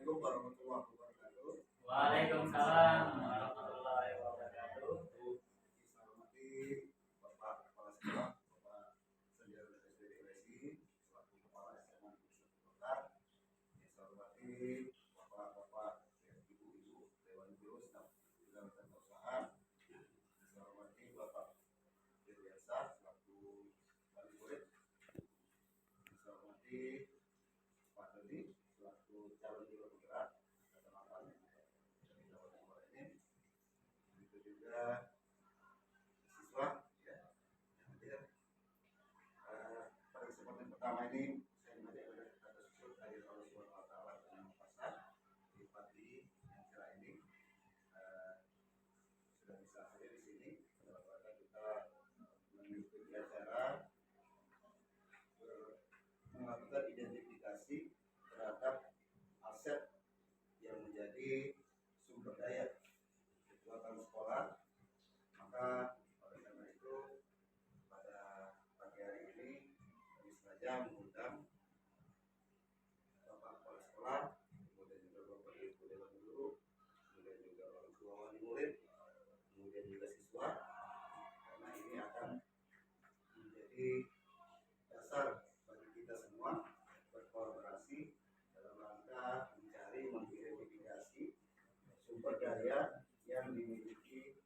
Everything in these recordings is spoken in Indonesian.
Assalamualaikum warahmatullahi wabarakatuh. Waalaikumsalam warahmatullahi wabarakatuh. Saya hormati Bapak Kepala Sekolah, Bapak Sandiaga SPD LSI, selaku Kepala SMA Negeri 1 Kota. Saya hormati Bapak-bapak dan ibu-ibu Dewan Guru Staf Bidang Tata Usaha. Saya hormati Bapak Diryansyah selaku wali murid. Saya hormati Pak Dodi selaku calon juru penggerak kecamatan dari Kabupaten Muarajambi. Begitu juga siswa ya yang hadir. Pada kesempatan pertama ini saya mengajak kepada kita bersyukur dari Allah Subhanahu wa taala yang pasar di pagi yang cerah ini sudah bisa hadir di sini dalam rangka kita mengikuti acara melakukan identifikasi terhadap aset yang menjadi sumber daya kekuatan sekolah. Maka oleh karena itu pada pagi hari ini kami sengaja mengundang Bapak Kepala Sekolah, kemudian juga Bapak Ibu Dewan Guru, kemudian juga orang tua wali murid, kemudian juga siswa, karena ini akan menjadi dasar bagi kita semua berkolaborasi dalam rangka mencari mengidentifikasi sumber daya yang dimiliki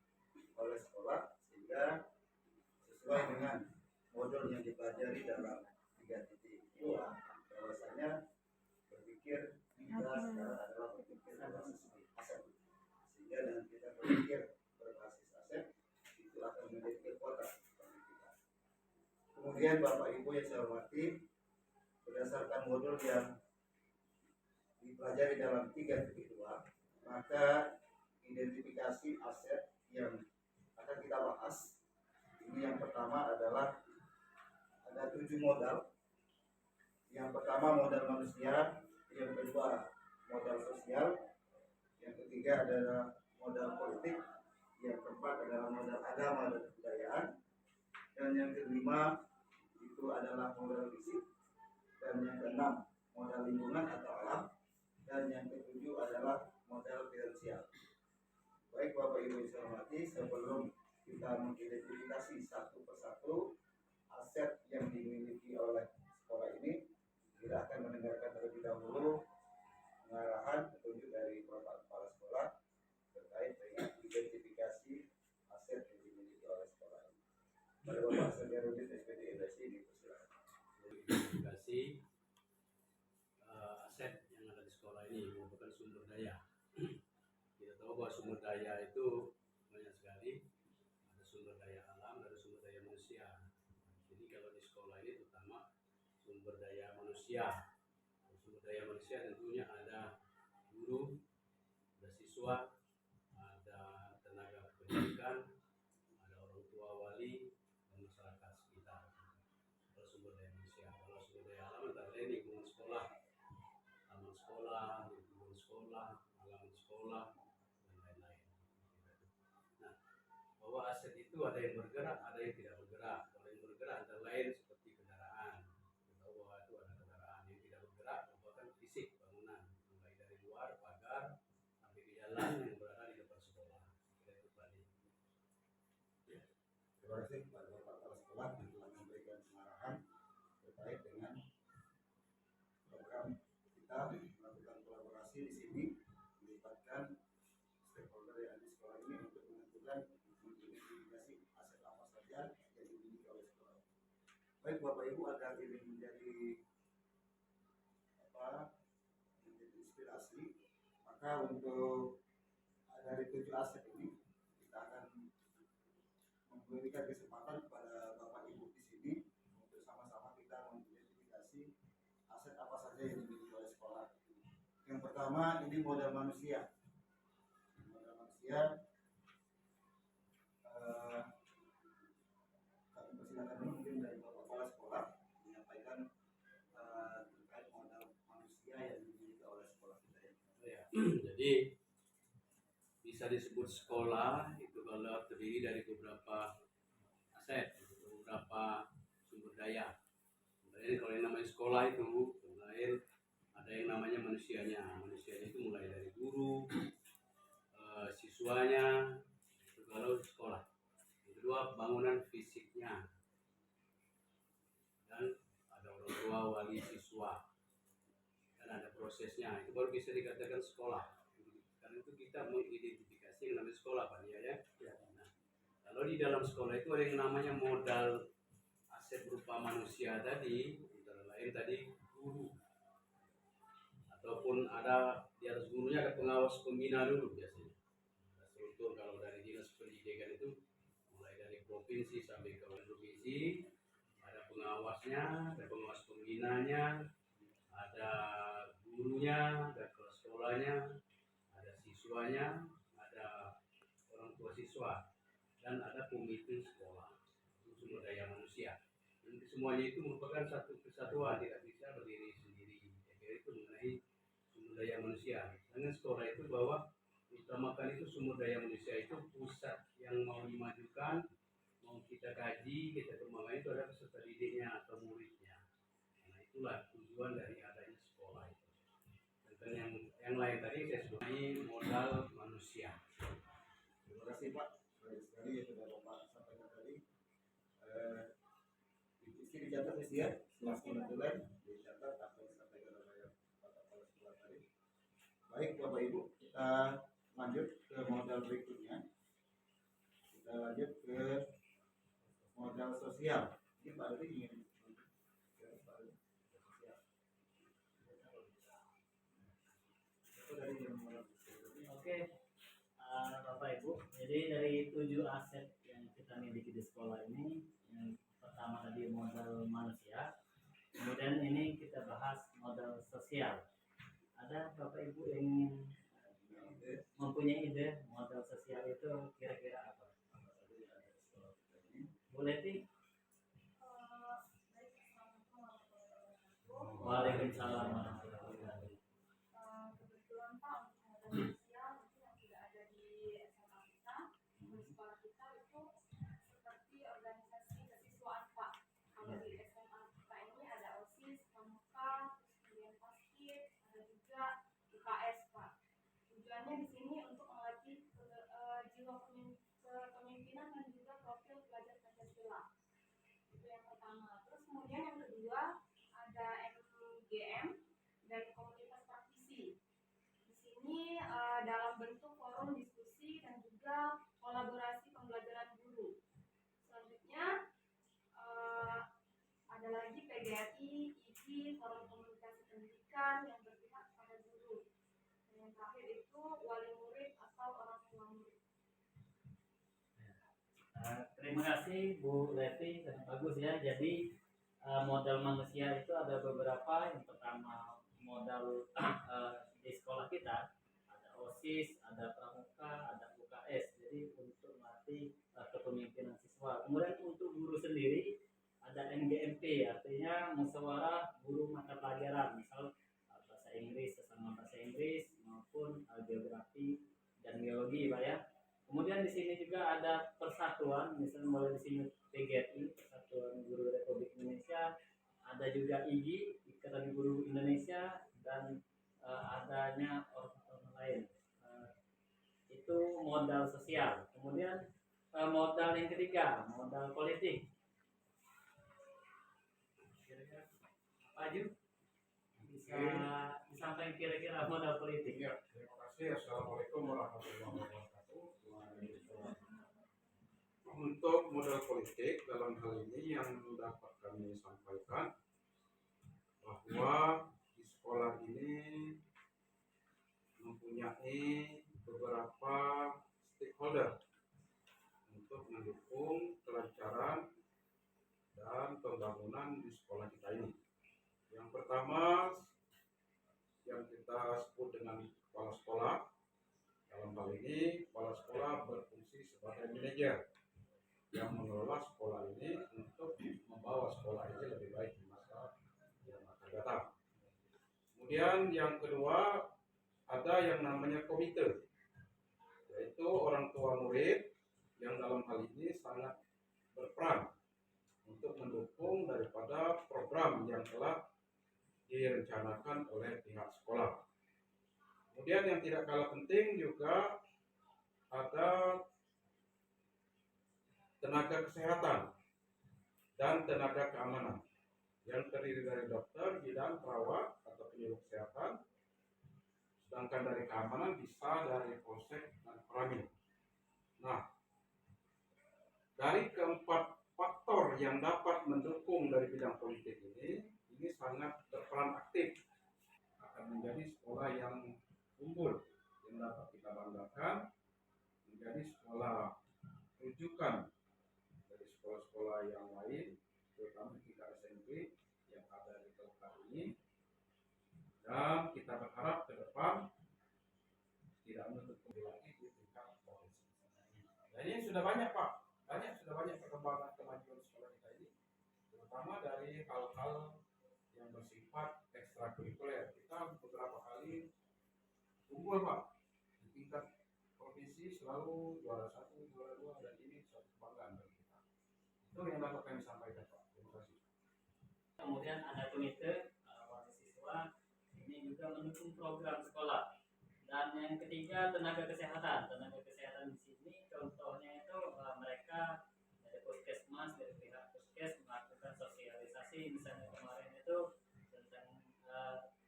oleh sekolah sehingga sesuai dengan modul yang dipelajari dalam 3.2 bahwasanya berpikir kita sekarang adalah berpikir berbasis aset, sehingga dengan kita berpikir berbasis aset itu akan menjadi kekuatan bagi kita. Kemudian Bapak Ibu yang saya hormati, berdasarkan modul yang dipelajari dalam 3.2, maka identifikasi aset yang akan kita bahas ini yang pertama adalah ada 7 modal. Yang pertama modal manusia, yang kedua modal sosial, yang ketiga adalah modal politik, yang keempat adalah modal agama dan kebudayaan, dan yang kelima itu adalah modal fisik, dan yang keenam modal lingkungan atau alam, dan yang ketujuh adalah modal finansial. Baik Bapak Ibu yang saya hormati, sebelum kita mengidentifikasi satu persatu aset yang dimiliki oleh sekolah ini, kita akan mendengarkan terlebih dahulu pengarahan petunjuk dari Bapak Kepala Sekolah terkait dengan identifikasi aset yang dimiliki oleh sekolah ini. Pada Bapak Sandiaga SPD LSI dipersilakan. Identifikasi aset yang ada di sekolah ini merupakan sumber daya. Kita tahu bahwa sumber daya itu banyak sekali. Ada sumber daya alam, ada sumber daya manusia. Jadi kalau di sekolah ini terutama sumber daya manusia. Sumber daya manusia tentunya ada guru, ada siswa, ada tenaga pendidikan, ada orang tua wali, dan masyarakat sekitar. Kalau sumber daya manusia, kalau sumber daya alam antara lain lingkungan sekolah, taman sekolah, lingkungan sekolah, halaman sekolah, dan lain-lain. Nah, bahwa aset itu ada yang bergerak, ada yang tidak bergerak. Kalau yang bergerak antara lain seperti kendaraan. Kita tahu bahwa itu ada kendaraan yang tidak bergerak, merupakan fisik bangunan, mulai dari luar pagar sampai ke jalan yang berada di depan sekolah. Itu tadi. Terima kasih kepada Bapak Kepala Sekolah yang telah memberikan pengarahan terkait dengan program kita melakukan kolaborasi di sini, melibatkan stakeholder yang ada di sekolah ini untuk menentukan mengidentifikasi aset apa saja yang dimiliki oleh sekolah. Baik Bapak Ibu, agar ini menjadi inspirasi, maka untuk dari 7 aset ini kita akan memberikan kesempatan kepada Bapak Ibu di sini untuk sama-sama kita mengidentifikasi aset apa saja yang dimiliki oleh sekolah. Yang pertama ini modal manusia. Modal manusia, kami persilakan dulu mungkin dari Bapak Kepala Sekolah menyampaikan terkait modal manusia yang dimiliki oleh sekolah kita ini. Ya, jadi bisa disebut sekolah itu kalau terdiri dari beberapa aset, beberapa sumber daya. Jadi kalau yang namanya sekolah itu lain, ada yang namanya manusianya. Manusianya itu siswanya itu kalau sekolah. Yang kedua bangunan fisiknya, dan ada orang tua, wali siswa, dan ada prosesnya, itu baru bisa dikatakan sekolah. Karena itu kita mengidentifikasi yang namanya sekolah, Pak ya. Nah, kalau di dalam sekolah itu ada yang namanya modal aset berupa manusia tadi, antara lain tadi guru, ataupun ada di atas gurunya ada pengawas pembina dulu biasanya. Struktur kalau dari dinas pendidikan itu mulai dari provinsi sampai ke provinsi, ada pengawasnya, ada pengawas pembinanya, ada gurunya, ada kepala sekolahnya, ada siswanya, ada orang tua siswa, dan ada komite sekolah, itu sumber daya manusia. Dan semuanya itu merupakan satu kesatuan, tidak bisa berdiri sendiri. Jadi itu mengenai sumber daya manusia. Dengan sekolah itu bahwa utamakan itu sumber daya manusia itu pusat yang mau dimajukan, mau kita kaji, kita kembangkan itu adalah peserta didiknya atau muridnya. Nah itulah tujuan dari adanya sekolah itu. Dan yang lain tadi saya sebutkan modal manusia. Terima kasih Pak. Baik sekali yang sudah Bapak sampaikan tadi. Dicatat ya, setelah kebetulan dicatat apa yang disampaikan oleh Bapak Kepala Sekolah tadi. Baik Bapak Ibu, kita lanjut ke modal berikutnya. Kita lanjut ke modal sosial. Ini Pak Ari ingin Oke, Bapak Ibu, jadi dari 7 aset yang kita miliki di sekolah ini, yang pertama tadi modal manusia, kemudian ini kita bahas modal sosial. Ada Bapak Ibu yang mempunyai ide modal sosial itu kira-kira apa? Boleh sih? Waalaikumsalam warahmatullahi wabarakatuh. Kebetulan Pak, untuk modal sosial mungkin yang sudah ada di SMA kita, di sekolah kita itu seperti organisasi kesiswaan Pak. Kalau di SMA kita ini ada OSIS, Pramuka, kemudian Paskib, ada juga UKS Pak. Tujuannya di sini untuk melatih jiwa kepemimpinan dan juga profil pelajar Pancasila. Itu yang pertama. Terus kemudian yang kedua ada MGM dan komunitas praktisi. Di sini dalam bentuk forum diskusi dan juga kolaborasi pembelajaran guru. Selanjutnya ada lagi PGRI, IPI, forum komunikasi pendidikan yang berpihak pada guru. Dan yang terakhir itu wali murid atau orang tua murid. Terima kasih Bu Leti, sangat bagus ya. Jadi modal manusia itu ada beberapa. Yang pertama modal di sekolah kita ada OSIS, ada Pramuka, ada UKS. Jadi untuk melatih kepemimpinan siswa. Kemudian untuk guru sendiri ada NGMP, artinya musyawarah guru mata pelajaran, misal bahasa Inggris sesama bahasa Inggris maupun geografi dan geologi, Pak ya. Kemudian di sini juga ada persatuan, misalnya mulai di sini PGRI, Persatuan Guru Republik Indonesia, ada juga IGI, Ikatan Guru Indonesia, dan adanya orang lain. Itu modal sosial. Kemudian modal yang ketiga, modal politik. Kira-kira apa aja? Bisa disampaikan kira-kira modal politik. Ya, terima kasih. Assalamualaikum warahmatullahi wabarakatuh. Untuk modal politik dalam hal ini yang dapat kami sampaikan bahwa di sekolah ini mempunyai beberapa stakeholder untuk mendukung kelancaran dan pembangunan di sekolah kita ini. Yang pertama yang kita sebut dengan kepala sekolah. Dalam hal ini kepala sekolah berfungsi sebagai manajer yang mengelola sekolah ini untuk membawa sekolah ini lebih baik di masa yang akan datang. Kemudian yang kedua ada yang namanya komite, yaitu orang tua murid yang dalam hal ini sangat berperan untuk mendukung daripada program yang telah direncanakan oleh pihak sekolah. Kemudian yang tidak kalah penting juga ada tenaga kesehatan dan tenaga keamanan yang terdiri dari dokter, bidan, perawat atau penyuluh kesehatan. Sedangkan dari keamanan bisa dari polsek dan koramil. Nah, dari keempat faktor yang dapat mendukung dari bidang politik ini sangat berperan aktif, akan menjadi sekolah yang unggul yang dapat kita banggakan, menjadi sekolah rujukan dari sekolah-sekolah yang lain, terutama tingkat SMP yang ada di Kelkar ini. Dan kita berharap ke depan tidak menutup kemungkinan lagi di tingkat provinsi. Nah, ini sudah banyak Pak, sudah banyak perkembangan kemajuan sekolah kita ini, terutama dari hal-hal yang bersifat ekstrakurikuler. Kita beberapa kali unggul Pak di tingkat provinsi, selalu juara 1, juara 2, dan ini suatu kebanggaan bagi kita. Itu yang dapat kami sampaikan Pak. Terima kasih. Kemudian ada komite wakil siswa, ini juga mendukung program sekolah. Dan yang ketiga tenaga kesehatan. Tenaga kesehatan di sini contohnya itu mereka dari puskesmas, dari pihak puskes melakukan sosialisasi, misalnya kemarin itu tentang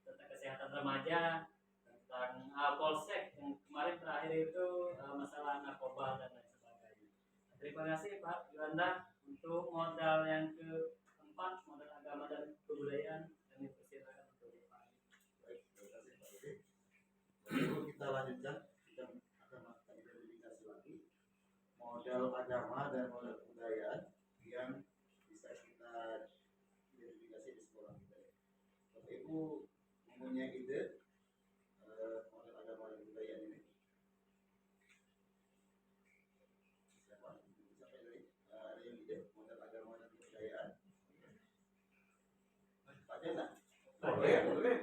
kesehatan remaja, tentang polsek yang kemarin terakhir itu masalah narkoba dan lain sebagainya. Terima kasih Pak Yuanda untuk modal yang keempat, modal agama dan kebudayaan. Kami persilakan untuk Pak. Baik, terima kasih Pak Yudi. Lalu kita lanjutkan, kita akan melakukan identifikasi lagi modal agama dan modal kebudayaan yang bisa kita identifikasi di sekolah kita. Bapak Ibu mempunyai ide modal agama dan kebudayaan ini? Siapa? Siapa ini? Ada yang ide modal agama dan kebudayaan? Pak Jana? Boleh.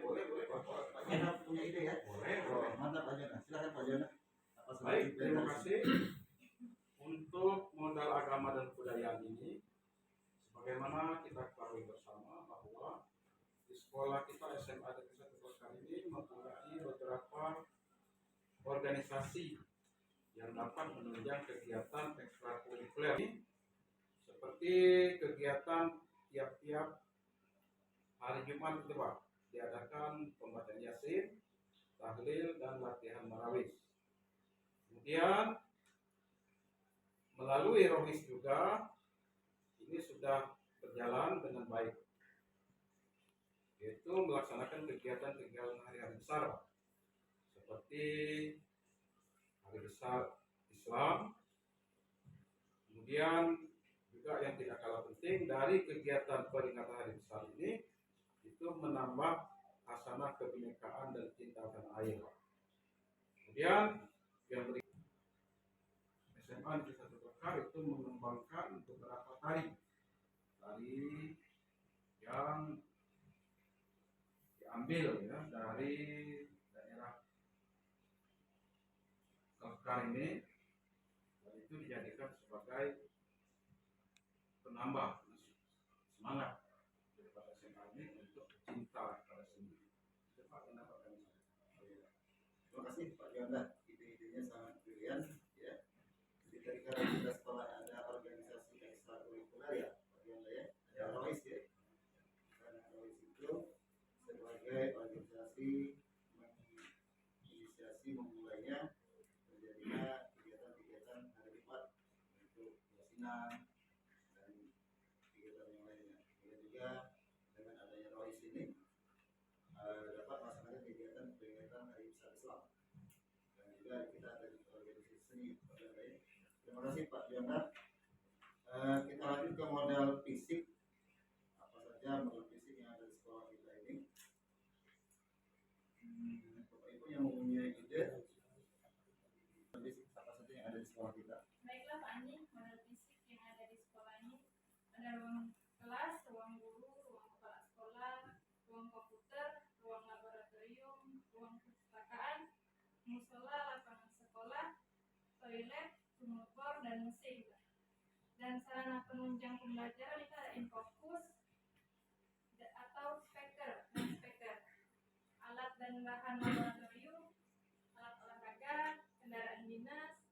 Pak Jana punya ide ya? Boleh. Mantap Pak Jana. Silakan Pak Jana. Baik, terima kasih. Untuk modal agama dan kebudayaan ini, sebagaimana kita ketahui bersama bahwa di sekolah kita SMA Negeri 1 Kelkar ini mempunyai beberapa organisasi yang dapat menunjang kegiatan ekstrakurikuler ini, seperti kegiatan tiap-tiap hari Jumat itu Pak, diadakan pembacaan Yasin, tahlil, dan latihan marawis. Kemudian melalui Rohis juga ini sudah berjalan dengan baik, yaitu melaksanakan kegiatan-kegiatan hari-hari besar Pak, seperti hari besar Islam. Kemudian juga yang tidak kalah penting dari kegiatan peringatan hari besar ini itu menambah hasanah kebinekaan dan cinta tanah air. Kemudian yang berikut, SMA Negeri 1 Kelkar itu mengembangkan beberapa tari yang diambil ya dari daerah Kelkar ini, dan itu dijadikan sebagai penambah semangat daripada SMA ini untuk cinta pada seni. Itu Pak pendapat kami. Terima kasih Pak Yonda, ide-idenya sangat brilian ya. Jadi tadi karena kita sekolah ada organisasi ekstrakurikuler ya Pak Yonda ya, ada Rois ya. Karena Rois itu sebagai organisasi menginisiasi memulainya menjadinya kegiatan-kegiatan hari Jumat untuk yasinan dan kegiatan yang lainnya. Kemudian juga dengan adanya Rois ini dapat melaksanakan kegiatan hari besar Islam. Dan juga kita ada di organisasi seni. Terima kasih Pak Yonda. Kita lanjut ke modal fisik. Apa saja modal fisik yang ada di sekolah kita ini? Bapak Ibu yang mempunyai ide modal fisik apa saja yang ada di sekolah kita? Baiklah Pak Andi, model fisik yang ada di sekolah ini ada ruang kelas, ruang guru, ruang kepala sekolah, ruang komputer, ruang laboratorium, ruang perpustakaan, musola, lapangan sekolah, toilet, sumur bor, dan mesin. Dan sarana penunjang pembelajaran itu ada infocus atau speaker dan speaker, alat dan bahan laboratorium, alat olahraga, kendaraan dinas,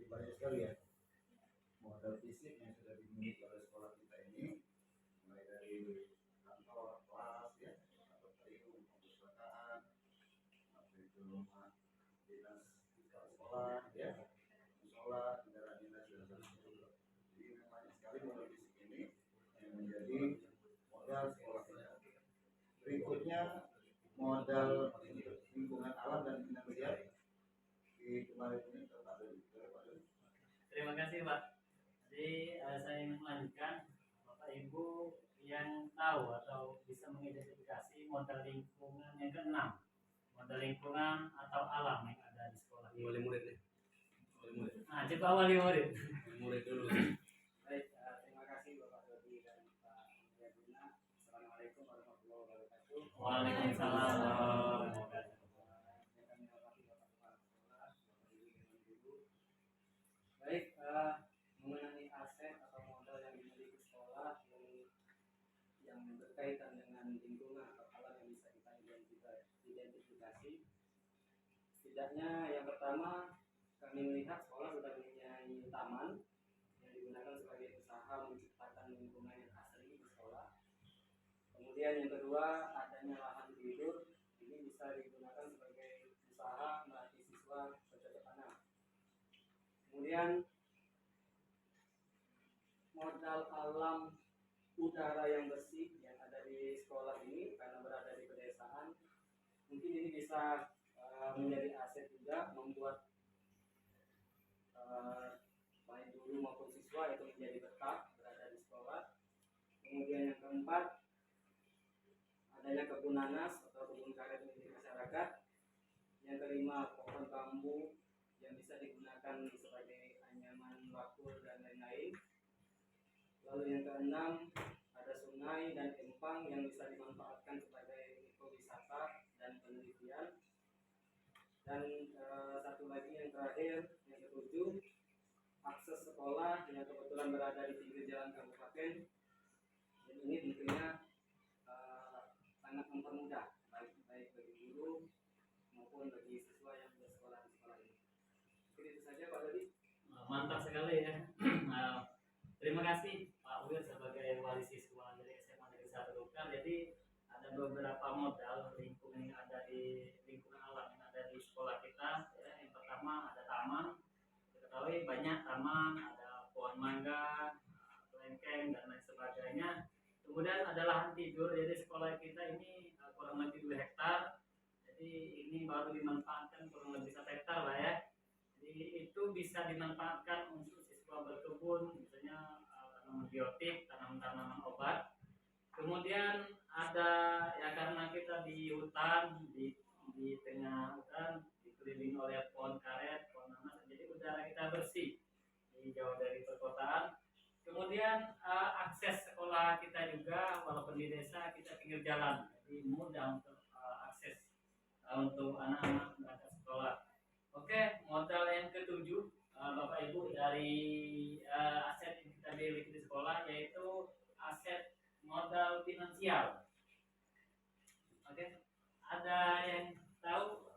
jadi banyak sekali ya modal fisik yang sudah dimiliki oleh sekolah kita ini, mulai dari kantor, kelas ya, atau tribun, perpustakaan, atau itu rumah dinas sekolah ya, musola, kendaraan dinas dan sebagainya. Jadi memang banyak sekali modal fisik ini yang menjadi modal sekolah kita. Berikutnya modal lingkungan alam dan finansial di kemarin ini tetap ada. Terima kasih Pak. Jadi saya ingin melanjutkan, Bapak Ibu yang tahu atau bisa mengidentifikasi modal lingkungan yang keenam, modal lingkungan atau alam yang ada di sekolah. Mulai murid nih. Mulai murid. Nah, coba awali murid. Murid dulu. Baik, terima kasih Bapak Dodi dan Pak Yadina. Assalamualaikum warahmatullahi wabarakatuh. Waalaikumsalam warahmatullahi wabarakatuh. Yang kami hormati Bapak Kepala Sekolah, Bapak Ibu dan Guru. Baik, mengenai aset atau modal yang dimiliki sekolah yang berkaitan dengan lingkungan atau alam yang bisa kita identifikasi. Setidaknya yang pertama kami melihat sekolah sudah mempunyai taman yang digunakan sebagai usaha menciptakan lingkungan yang asri di sekolah. Kemudian yang kedua, adanya lahan tidur ini bisa digunakan sebagai usaha melatih siswa bercocok tanam. Kemudian modal alam udara yang bersih yang ada di sekolah ini karena berada di pedesaan, mungkin ini bisa menjadi aset juga, membuat baik guru maupun siswa itu menjadi betah berada di sekolah. Kemudian yang keempat, adanya kebun nanas atau kebun karet milik masyarakat. Yang kelima, pohon bambu yang bisa digunakan sebagai anyaman bakul dan lain-lain. Lalu yang keenam, ada sungai dan empang yang bisa dimanfaatkan sebagai ekowisata dan penelitian. Dan satu lagi yang terakhir, yang ketujuh, akses sekolah yang kebetulan berada di pinggir jalan kabupaten. Dan ini tentunya sangat mempermudah baik bagi guru maupun bagi siswa yang bersekolah di sekolah ini. Mungkin itu saja Pak Dodi. Mantap sekali ya. Terima kasih Pak Wir sebagai wali siswa dari SMA Negeri 1 Lukar. Jadi ada beberapa modal lingkungan yang ada di lingkungan alam yang ada di sekolah kita. Ya. Yang pertama ada taman. Kita ketahui banyak taman, ada pohon mangga, lengkeng dan lain sebagainya. Kemudian ada lahan tidur. Jadi sekolah kita ini kurang lebih 2 hektar. Jadi ini baru dimanfaatkan kurang lebih 1 hektar lah ya. Jadi itu bisa dimanfaatkan untuk siswa berkebun, misalnya tanaman biotik, tanaman-tanaman obat. Kemudian ada ya karena kita di hutan, di tengah hutan dikelilingi oleh pohon karet, pohon nanas, jadi udara kita bersih, jadi jauh dari perkotaan. Kemudian akses sekolah kita juga, walaupun di desa kita pinggir jalan, jadi mudah untuk akses untuk anak-anak berangkat sekolah. Oke, modal yang ketujuh, Bapak Ibu, dari aset yang kita miliki di sekolah yaitu aset modal finansial. Oke, ada yang tahu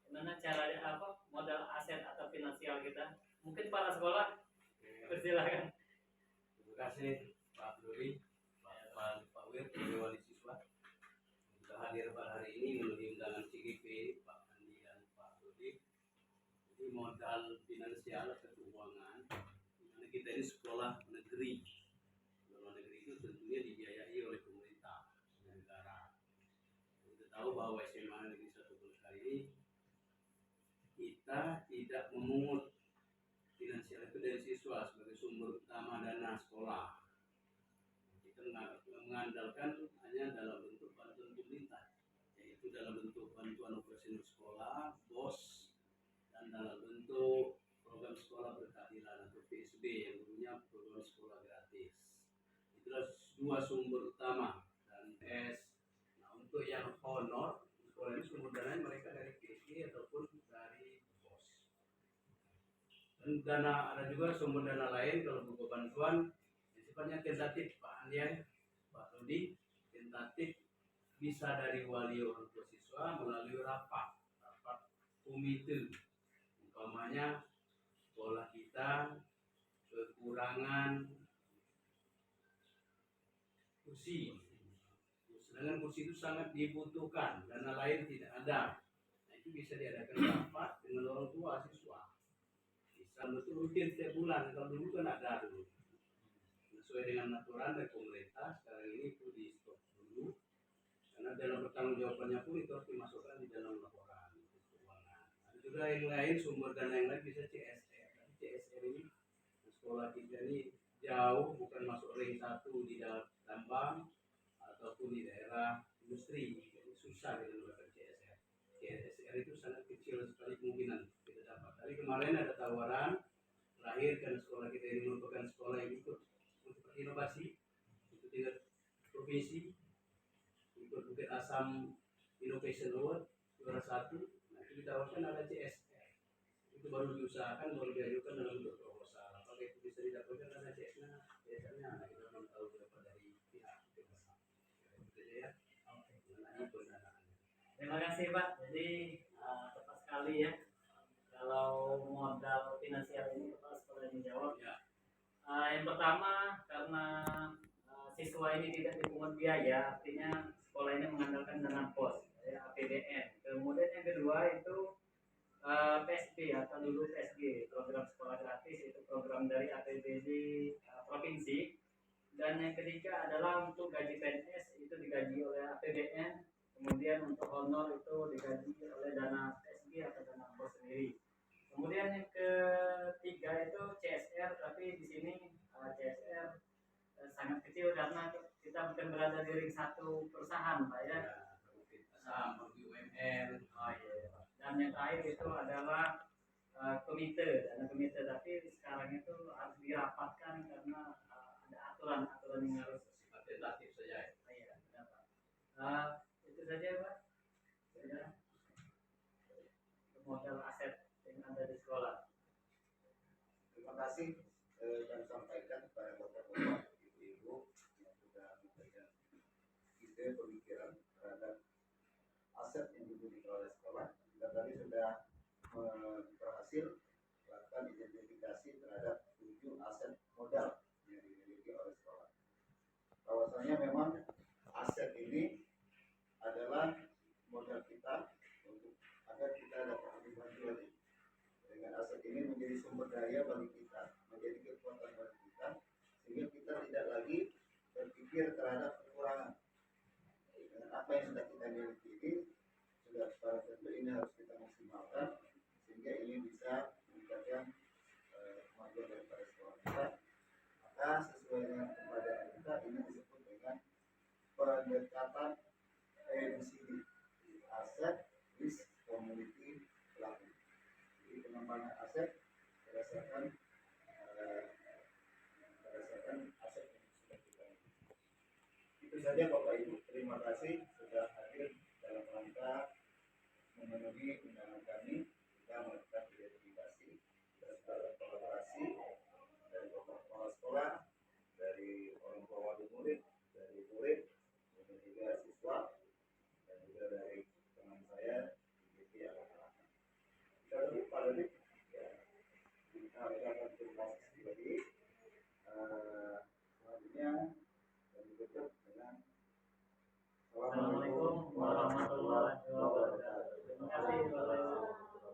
gimana cara modal aset atau finansial kita? Mungkin para sekolah, persilakan. Terima kasih Pak Dodi, Pak Wir, wali siswa. Sudah hadir pada hari ini memenuhi undangan CGP Pak Andi dan Pak Dodi. Jadi modal finansial atau keuangan, karena kita ini sekolah negeri. Sekolah negeri itu tentunya dibiayai oleh pemerintah dan negara. Kita tahu bahwa SMA Negeri 1 Lukar ini kita tidak memungut finansial itu dari siswa sebagai sumber utama dana sekolah. Kita mengandalkan hanya dalam bentuk bantuan pemerintah, yaitu dalam bentuk bantuan operasional sekolah, BOS, dan dalam bentuk program sekolah berkeadilan atau PSB yang dulunya program sekolah gratis. Itulah 2 sumber utama dan S. Nah, untuk yang honor sekolah ini sumber dananya mereka dari PSB ataupun dari BOS. Dan dana ada juga sumber dana lain kalau buku bantuan yang sifatnya tentatif Pak Andian, Pak Dodi, tentatif bisa dari wali orang tua siswa melalui rapat komite umpamanya sekolah kita kekurangan kursi, sedangkan kursi itu sangat dibutuhkan, dana lain tidak ada. Nah, itu bisa diadakan rapat dengan orang tua siswa. Bisa betul rutin setiap bulan. Kalau dulu kan ada dulu. Sesuai dengan aturan dari pemerintah, sekarang ini itu di stop dulu. Karena dalam pertanggungjawabannya pun itu harus dimasukkan di dalam laporan keuangan. Ada juga yang lain, sumber dana yang lain bisa CSR. Tapi CSR ini sekolah kita ini jauh, bukan masuk ring 1 di dalam tambang ataupun di daerah industri. Jadi susah kita mendapatkan CSR. CSR itu sangat kecil sekali kemungkinan kita dapat. Tapi kemarin ada tawaran terakhir karena sekolah kita ini merupakan sekolah yang ikut untuk inovasi, itu tingkat provinsi, ikut Bukit Asam Innovation Award juara 1. Nah, itu ditawarkan ada CSR. Itu baru diusahakan, baru diajukan dalam bentuk proposal. Apakah itu bisa didapatkan karena CSR-nya? Nah, kita belum tahu berapa dari pihak Bukit Asam. Itu saja ya. Mengenai pendanaan. Terima kasih Pak. Jadi tepat sekali ya. Kalau modal finansial ini Kepala Sekolah yang menjawab. Ya. Yang pertama karena siswa ini tidak dipungut biaya, artinya sekolah ini mengandalkan dana pos, ya, APBN. Kemudian yang kedua itu PSB atau dulu PSG, program sekolah gratis, itu program dari APBD provinsi. Dan yang ketiga adalah untuk gaji PNS itu digaji oleh APBN. Kemudian untuk honor itu digaji oleh dana PSG atau dana pos sendiri. Kemudian yang ketiga itu CSR, tapi di sini CSR sangat kecil karena kita bukan berada di ring 1 perusahaan, Pak ya. Bukit Asam, BUMN. Oh iya. Dan yang terakhir itu adalah komite, dana komite, tapi sekarang itu harus dirapatkan karena ada aturan-aturan yang harus Sifat tentatif saja. iya, benar, Pak. Itu saja Pak. Ya. Modal aset yang ada di sekolah. Terima kasih kami sampaikan kepada bapak-bapak, ibu-ibu yang sudah memberikan ide pemikiran terhadap aset yang dimiliki oleh sekolah. Kita tadi sudah berhasil melakukan identifikasi terhadap 7 aset modal yang dimiliki oleh sekolah. Bahwasanya memang aset ini adalah modal kita untuk agar kita dapat lebih maju lagi. Dengan aset ini menjadi sumber daya bagi kita, menjadi kekuatan bagi kita, sehingga kita tidak lagi berpikir terhadap kekurangan. Dengan apa yang sudah kita miliki ini, sudah pada tentu ini harus kita maksimalkan, sehingga ini bisa meningkatkan kemajuan daripada sekolah kita. Maka sesuai dengan keberadaan kita, ini disebut dengan pendekatan ABCD, aset, risk, community, value. Jadi pengembangan aset berdasarkan aset yang sudah kita miliki. Itu saja Bapak Ibu. Terima kasih sudah hadir dalam rangka memenuhi undangan kami. Kita melakukan identifikasi dan segala kolaborasi dari kepala sekolah, dari orang tua wali murid, dari murid, dan juga siswa, dan juga dari teman saya di pihak anak-anak. Kita dulu Pak Dodi, ya, kita akan terima kasih pribadi. Selanjutnya dan ditutup dengan Assalamualaikum warahmatullahi wabarakatuh. Terima kasih Bapak Ibu.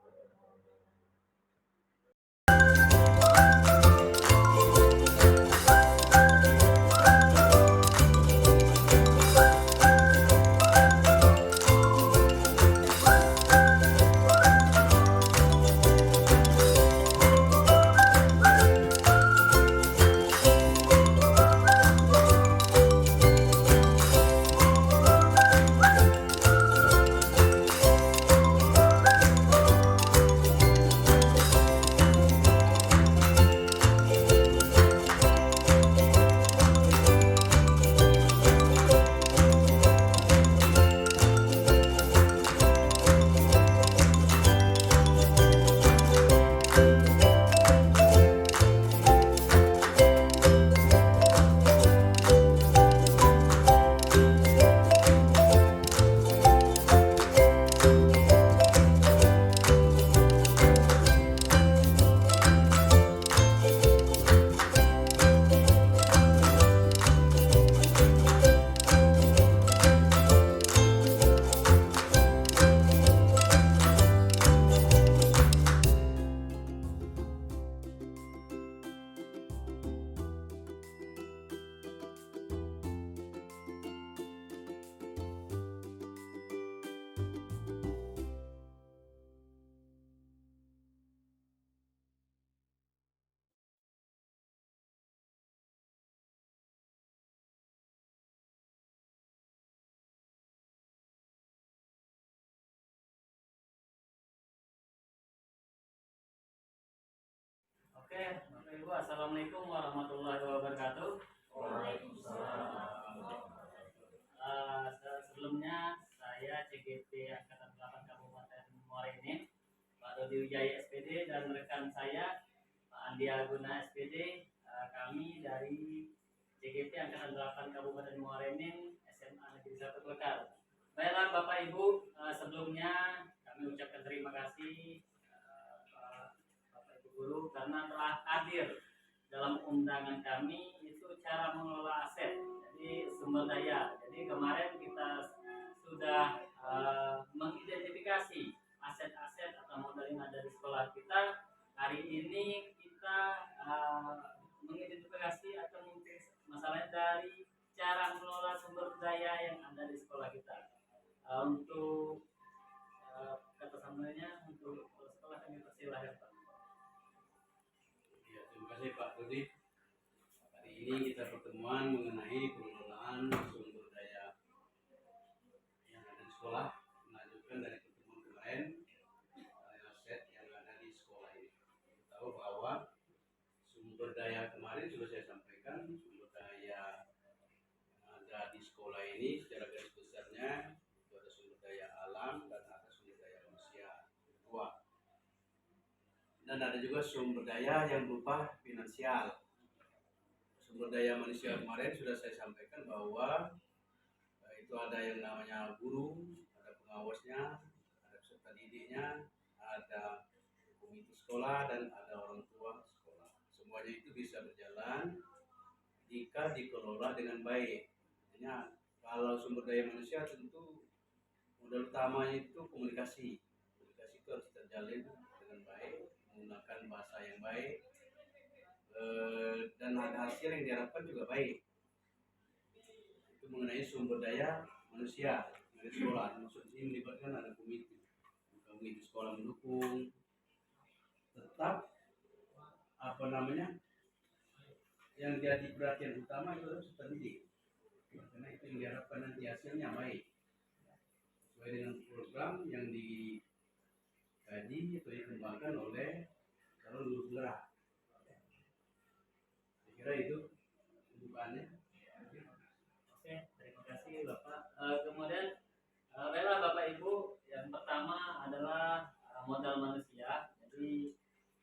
Oke, Bapak Ibu, Assalamualaikum warahmatullahi wabarakatuh. Sebelumnya saya CGT Angkatan 8 Kabupaten Muara Enim, Pak Dodi Wijaya SPD dan rekan saya Pak Andi Aguna SPD. Kami dari CGT Angkatan 8 Kabupaten Muara Enim, SMA Negeri 1 Klekar. Baiklah Bapak Ibu, sebelumnya kami ucapkan terima kasih Bapak Ibu Guru karena telah hadir dalam undangan kami itu cara mengelola aset, jadi sumber daya. Jadi kemarin kita sudah mengidentifikasi aset-aset atau modal yang ada di sekolah kita. Hari ini kita mengidentifikasi atau mungkin masalahnya dari cara mengelola sumber daya yang ada di sekolah kita. Untuk kata samanya untuk sekolah kami persilahkan Pak. Ya, terima kasih Pak Dodi. Hari ini kita pertemuan mengenai pengelolaan sumber daya yang ada di sekolah, melanjutkan dari pertemuan kemarin aset yang ada di sekolah ini. Kita tahu bahwa sumber daya kemarin sudah saya sampaikan, sumber daya yang ada di sekolah ini secara garis besarnya itu ada sumber daya alam dan ada sumber daya manusia. Dua. Dan ada juga sumber daya yang berupa finansial. Sumber daya manusia kemarin sudah saya sampaikan bahwa itu ada yang namanya guru, ada pengawasnya, ada peserta didiknya, ada komite sekolah, dan ada orang tua sekolah. Semuanya itu bisa berjalan jika dikelola dengan baik. Artinya kalau sumber daya manusia tentu modal utamanya itu komunikasi. Komunikasi itu harus terjalin dengan baik, menggunakan bahasa yang baik, dan hasil yang diharapkan juga baik. Itu mengenai sumber daya manusia dari sekolah. Maksud ini melibatkan ada komite sekolah mendukung, tetap yang jadi perhatian utama itu harus terdidik, karena itu yang diharapkan nanti hasilnya baik sesuai dengan program yang dikaji atau dikembangkan oleh calon lulus gerak. Saya kira itu pembukaannya. Oke, terima kasih Bapak. Kemudian baiklah Bapak Ibu, yang pertama adalah modal manusia. Jadi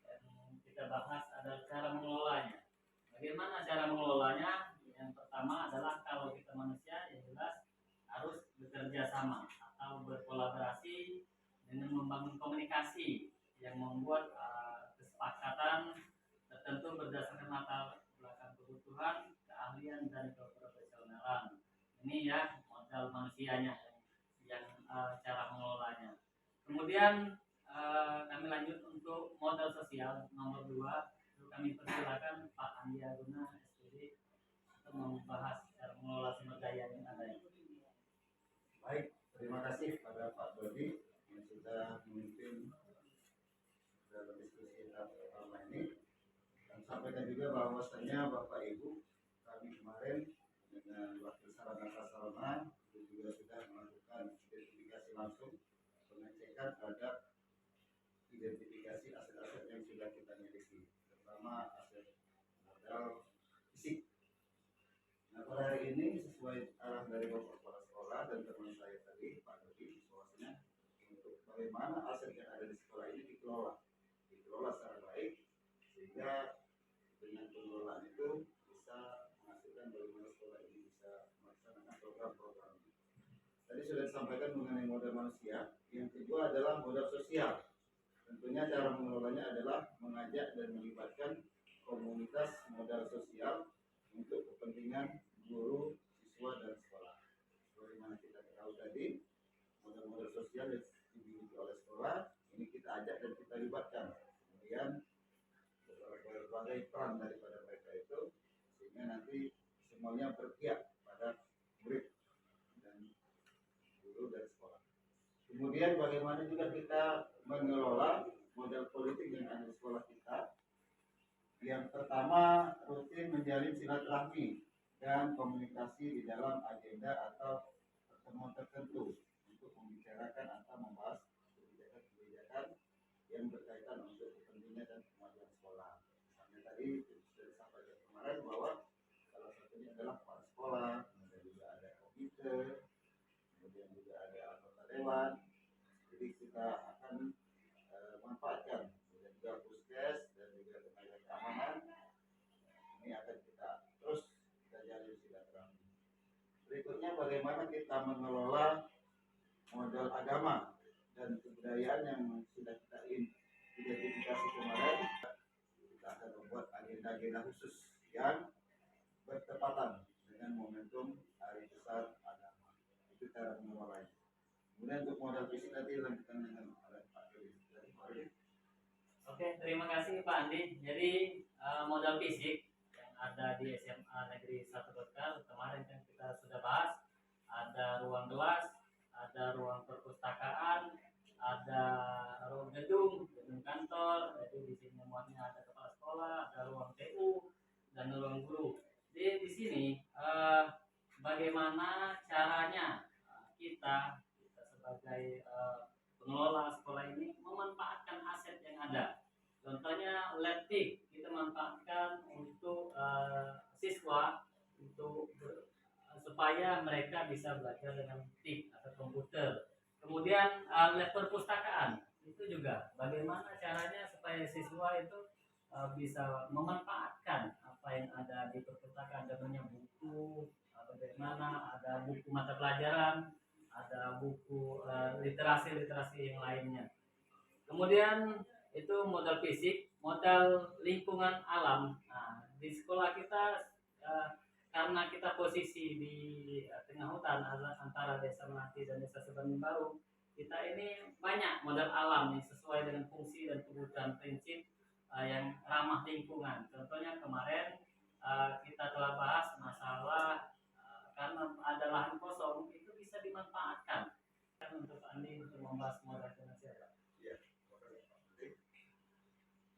yang kita bahas adalah cara mengelolanya. Bagaimana cara mengelolanya? Yang pertama adalah kalau kita manusia yang jelas harus bekerja sama atau berkolaborasi dengan membangun komunikasi yang membuat kesepakatan tertentu berdasarkan latar belakang kebutuhan, keahlian dan keprofesionalan. Ini ya modal manusianya yang cara mengelolanya. Kemudian kami lanjut untuk modal sosial nomor 2. Kami persilakan Pak Andi Aguna SPD untuk membahas cara mengelola sumber daya yang ada. Baik, terima kasih pada Pak Dodi yang sudah memimpin dalam diskusi kita pertama ini, dan sampaikan juga bahwasannya Bapak Ibu kami kemarin dengan Wakil Sarana Prasarana itu juga sudah melakukan identifikasi langsung, pengecekan terhadap identifikasi aset-aset yang sudah kita miliki, terutama aset modal fisik. Nah, pada hari ini sesuai arahan dari Bapak Kepala Sekolah dan teman saya tadi, Pak Dodi, bahwasanya untuk bagaimana aset yang ada di sekolah ini dikelola secara baik, sehingga dengan pengelolaan itu bisa menghasilkan bagaimana sekolah ini bisa melaksanakan program-program ini. Tadi sudah disampaikan mengenai modal manusia. Yang kedua adalah modal sosial. Tentunya cara mengelolanya adalah mengajak dan melibatkan komunitas modal sosial untuk kepentingan guru, siswa, dan sekolah. Bagaimana kita tahu tadi, modal-modal sosial yang dimiliki oleh sekolah ini kita ajak dan kita libatkan. Kemudian berbagai peran daripada mereka itu, sehingga nanti semuanya berpihak pada murid dan guru dan sekolah. Kemudian bagaimana juga kita mengelola modal politik yang ada di sekolah kita. Yang pertama, rutin menjalin silaturahmi dan komunikasi di dalam agenda atau pertemuan tertentu untuk membicarakan atau membahas kebijakan-kebijakan yang berkaitan untuk kepentingan dan kemajuan sekolah. hewan. Jadi kita akan manfaatkan dan juga puskes dan juga tenaga keamanan. Ini akan kita terus kita jalin silaturahmi. Berikutnya bagaimana kita mengelola modal agama dan kebudayaan yang sudah kita identifikasi kemarin. Kita akan membuat agenda-agenda khusus yang bertepatan dengan momentum Hari Besar Agama. Itu cara mengelolanya. Kemudian untuk modal fisik nanti lanjutkan dengan Pak Dodi. Oke, terima kasih Pak Andi. Jadi modal fisik yang ada di SMA Negeri 1 Bekal kemarin kan kita sudah bahas, ada ruang kelas, ada ruang perpustakaan, ada ruang gedung kantor. Jadi di sini semuanya ada kepala sekolah, ada ruang TU dan ruang guru. Jadi di sini bagaimana caranya kita sebagai pengelola sekolah ini memanfaatkan aset yang ada. Contohnya laptop kita manfaatkan untuk siswa untuk supaya mereka bisa belajar dengan TIK atau komputer. Kemudian lab perpustakaan itu juga bagaimana caranya supaya siswa itu bisa memanfaatkan apa yang ada di perpustakaan, contohnya buku, bagaimana ada buku mata pelajaran, ada buku literasi yang lainnya. Kemudian itu modal fisik, modal lingkungan alam. Nah, di sekolah kita karena kita posisi di tengah hutan antara Desa Melati dan Desa Sebening Baru, kita ini banyak modal alam yang sesuai dengan fungsi dan kebutuhan prinsip yang ramah lingkungan. Contohnya kemarin kita telah bahas masalah karena ada lahan kosong itu bisa dimanfaatkan. Untuk Andi untuk membahas modal finansial. Ya,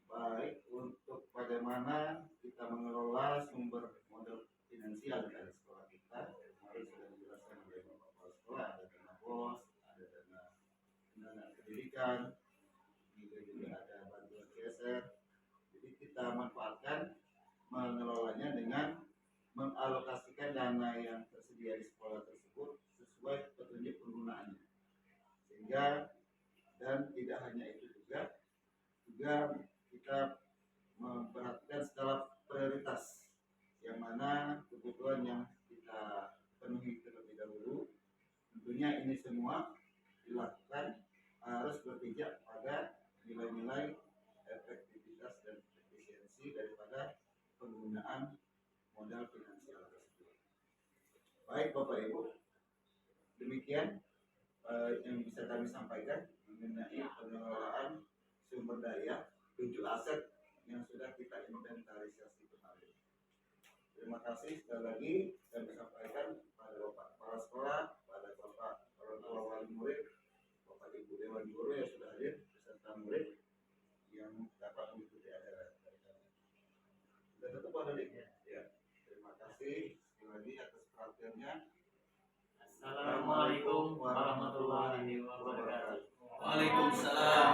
baik, untuk bagaimana kita mengelola sumber modal finansial dari sekolah kita, kemarin sudah dijelaskan oleh Bapak Kepala Sekolah, ada dana BOS, ada dana pendidikan, juga ada bantuan CSR. Jadi kita manfaatkan mengelolanya dengan mengalokasikan dana yang tersedia di sekolah tersebut sesuai petunjuk penggunaannya. Sehingga dan tidak hanya itu juga kita memperhatikan skala prioritas yang mana kebutuhan yang kita penuhi terlebih dahulu. Tentunya ini semua dilakukan harus berpijak pada nilai-nilai efektivitas dan efisiensi daripada penggunaan modal finansial tersebut. Baik Bapak Ibu, demikian yang bisa kami sampaikan mengenai pengelolaan sumber daya 7 aset yang sudah kita inventarisasi kemarin. Terima kasih sekali lagi kami sampaikan pada Bapak Kepala Sekolah, pada Bapak orang tua wali murid, Bapak Ibu Dewan Guru yang sudah hadir beserta murid yang dapat mengikuti acara dari kami. Sudah tutup Pak Dodi? Ya. Terima kasih sekali lagi atas perhatiannya. Assalamualaikum warahmatullahi wabarakatuh. Waalaikumsalam.